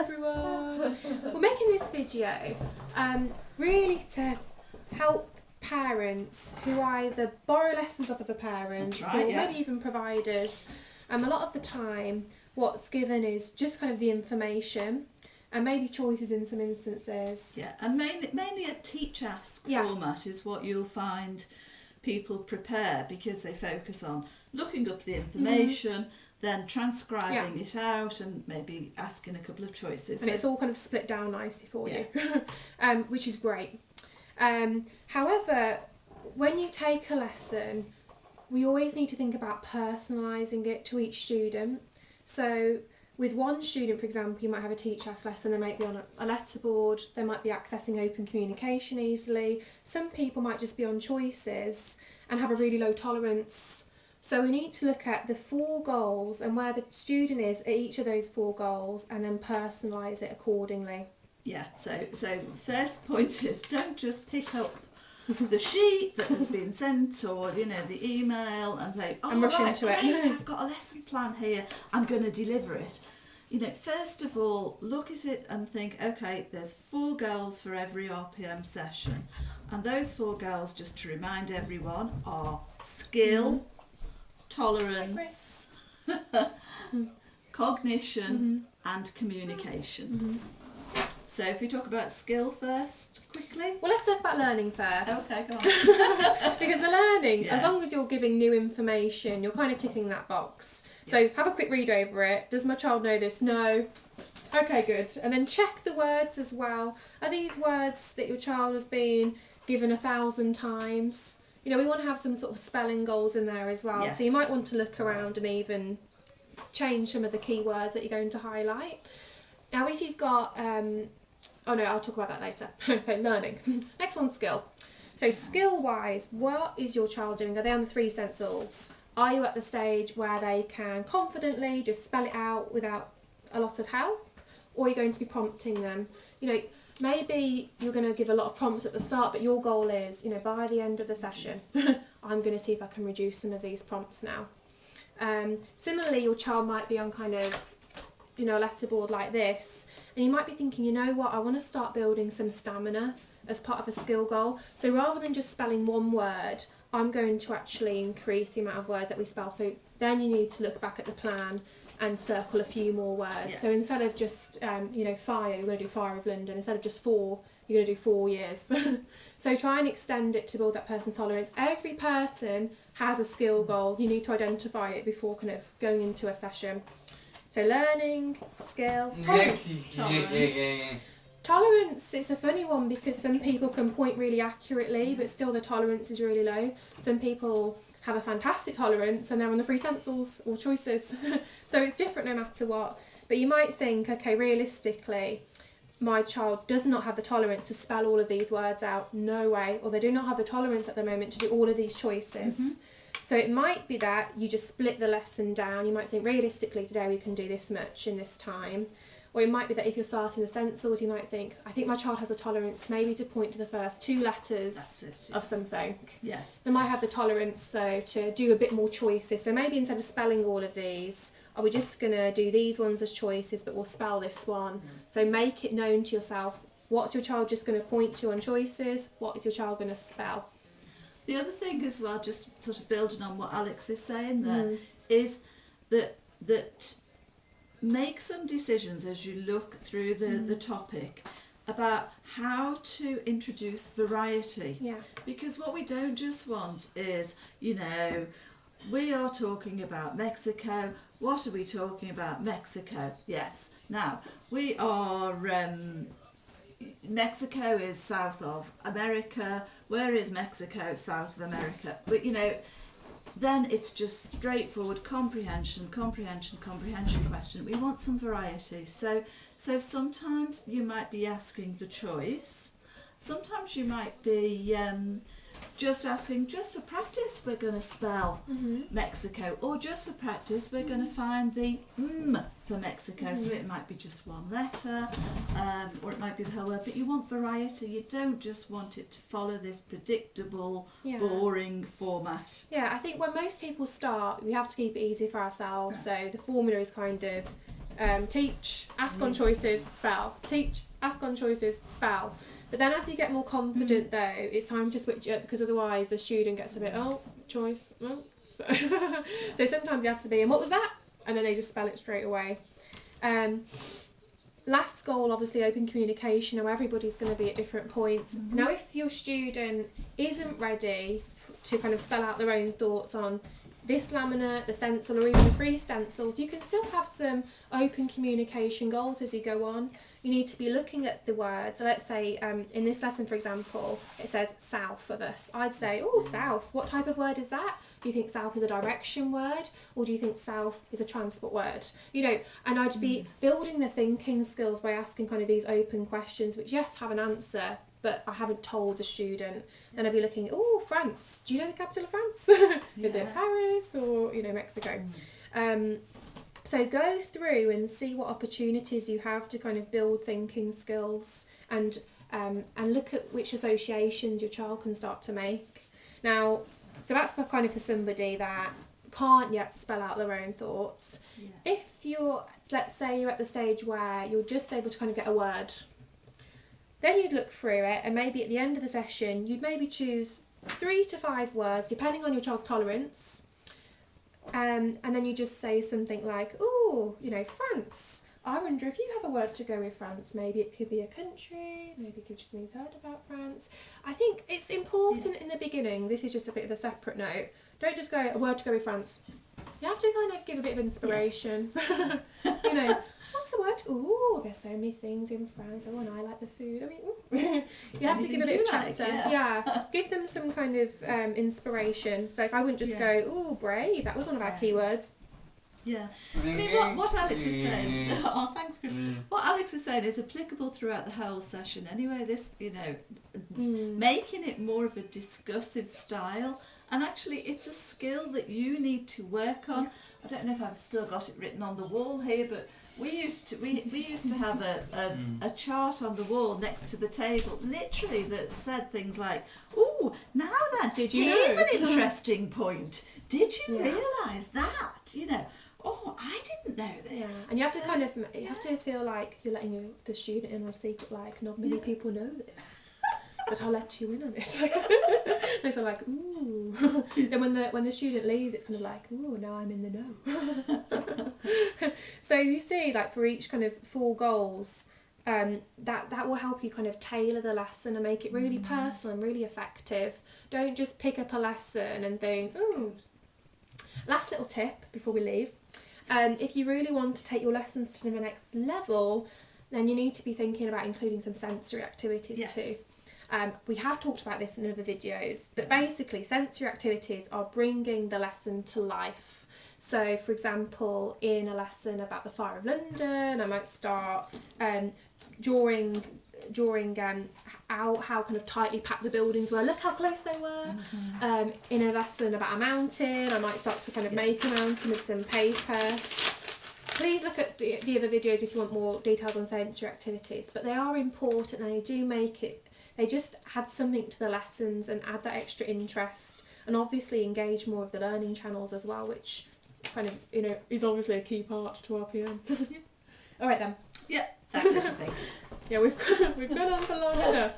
everyone. We're making this video really to help parents who either borrow lessons off of a parent or maybe even providers. A lot of the time what's given is just kind of the information and maybe choices in some instances. Yeah, and mainly a teach-ask format is what you'll find people prepare, because they focus on looking up the information, then transcribing it out and maybe asking a couple of choices. And it's all kind of split down nicely for you, which is great. However, when you take a lesson, we always need to think about personalising it to each student. So with one student, for example, you might have a teach-ask lesson, they might be on a letterboard, they might be accessing open communication easily. Some people might just be on choices and have a really low tolerance. So we need to look at the 4 goals and where the student is at each of those 4 goals and then personalise it accordingly. Yeah, so first point is, don't just pick up the sheet that has been sent or, the email and think, and rush into great, it. I've got a lesson plan here, I'm going to deliver it. First of all, look at it and think, okay, there's 4 goals for every RPM session. And those 4 goals, just to remind everyone, are skill, tolerance, cognition, and communication. So if we talk about skill first, quickly. Well, let's talk about learning first. Okay, go on. Because the learning, as long as you're giving new information, you're kind of ticking that box. So have a quick read over it. Does my child know this? No. Okay, good. And then check the words as well. Are these words that your child has been given 1,000 times? We want to have some sort of spelling goals in there as well. Yes. So you might want to look around and even change some of the key words that you're going to highlight. Now, if you've got, I'll talk about that later. Okay, learning. Next one, skill. So skill-wise, what is your child doing? Are they on the 3 stencils? Are you at the stage where they can confidently just spell it out without a lot of help? Or are you going to be prompting them? Maybe you're going to give a lot of prompts at the start, but your goal is, by the end of the session, I'm going to see if I can reduce some of these prompts now. Similarly, your child might be on kind of, a letterboard like this, and you might be thinking, I want to start building some stamina as part of a skill goal. So rather than just spelling one word, I'm going to actually increase the amount of words that we spell. So then you need to look back at the plan and circle a few more words. Yeah. So instead of just, fire, you're going to do Fire of London. Instead of just 4, you're going to do 4 years. So try and extend it to build that person tolerance. Every person has a skill goal. You need to identify it before kind of going into a session. So learning, skill, tolerance. Tolerance, it's a funny one because some people can point really accurately, but still the tolerance is really low. Some people have a fantastic tolerance and they're on the 3 stencils or choices. So it's different no matter what. But you might think, okay, realistically, my child does not have the tolerance to spell all of these words out. No way. Or they do not have the tolerance at the moment to do all of these choices. So it might be that you just split the lesson down. You might think, realistically, today we can do this much in this time. Or it might be that if you're starting the stencils, you might think, I think my child has a tolerance maybe to point to the first 2 letters of something. Yeah. They might have the tolerance, though, to do a bit more choices. So maybe instead of spelling all of these, are we just going to do these ones as choices, but we'll spell this one. So make it known to yourself, what's your child just going to point to on choices? What is your child going to spell? The other thing as well, just sort of building on what Alex is saying there, is that make some decisions as you look through the topic about how to introduce variety. Yeah. Because what we don't just want is, we are talking about Mexico. What are we talking about? Mexico. Yes. Now, we are... Mexico is south of America. Where is Mexico south of America? But then it's just straightforward comprehension question. We want some variety. So sometimes you might be asking the choice. Sometimes you might be just asking, just for practice, we're going to spell Mexico, or just for practice, we're going to find the for Mexico. So it might be just one letter, or it might be the whole word, but you want variety. You don't just want it to follow this predictable, boring format. Yeah, I think when most people start, we have to keep it easy for ourselves. So the formula is kind of teach, ask on choices, spell. Teach, ask on choices, spell. But then as you get more confident though, it's time to switch it up, because otherwise the student gets a bit, choice, so sometimes it has to be, and what was that? And then they just spell it straight away. Last goal, obviously, open communication. Now everybody's going to be at different points. Now if your student isn't ready to kind of spell out their own thoughts on this laminate, the stencil, or even the free stencils, you can still have some open communication goals as you go on. You need to be looking at the words. So let's say in this lesson, for example, it says south of us. I'd say, south, what type of word is that? Do you think south is a direction word, or do you think south is a transport word? You know, and I'd be building the thinking skills by asking kind of these open questions, which yes, have an answer, but I haven't told the student. Then I'd be looking, France. Do you know the capital of France? Is it Paris or, Mexico? So go through and see what opportunities you have to kind of build thinking skills, and look at which associations your child can start to make. Now, so that's for kind of for somebody that can't yet spell out their own thoughts. Yeah. If let's say you're at the stage where you're just able to kind of get a word, then you'd look through it, and maybe at the end of the session, you'd maybe choose 3 to 5 words, depending on your child's tolerance. And then you just say something like, France. I wonder if you have a word to go with France. Maybe it could be a country, maybe it could just mean you've heard about France. I think it's important in the beginning, this is just a bit of a separate note, don't just go, a word to go with France. You have to kind of give a bit of inspiration. Yes. What's the word? There's so many things in France. And I like the food. You have to give a bit of chapter. Yeah. Give them some kind of inspiration. So if I wouldn't just go, brave, that was one of our keywords. Yeah. I mean, what Alex is saying, thanks, Chris. What Alex is saying is applicable throughout the whole session anyway. This, making it more of a discussive style. And actually, it's a skill that you need to work on. I don't know if I've still got it written on the wall here, but we used to have a chart on the wall next to the table, literally, that said things like, now then, here's an interesting point. Did you realise that? I didn't know this. Yeah, and you have to you have to feel like you're letting the student in on a secret, like, not many people know this. But I'll let you in on it. They sort of like, ooh. Then when the student leaves, it's kind of like, ooh, now I'm in the know. So you see, like, for each kind of 4 goals, that will help you kind of tailor the lesson and make it really personal and really effective. Don't just pick up a lesson and think, ooh. Last little tip before we leave. If you really want to take your lessons to the next level, then you need to be thinking about including some sensory activities too. We have talked about this in other videos, but basically sensory activities are bringing the lesson to life. So, for example, in a lesson about the Fire of London, I might start drawing out how kind of tightly packed the buildings were. Look how close they were. In a lesson about a mountain, I might start to kind of make a mountain with some paper. Please look at the other videos if you want more details on sensory activities, but they are important and they do make it. They just add something to the lessons and add that extra interest, and obviously engage more of the learning channels as well, which kind of, is obviously a key part to RPM. All right then. Yeah, that's it, I think. Yeah, we've gone on for long enough.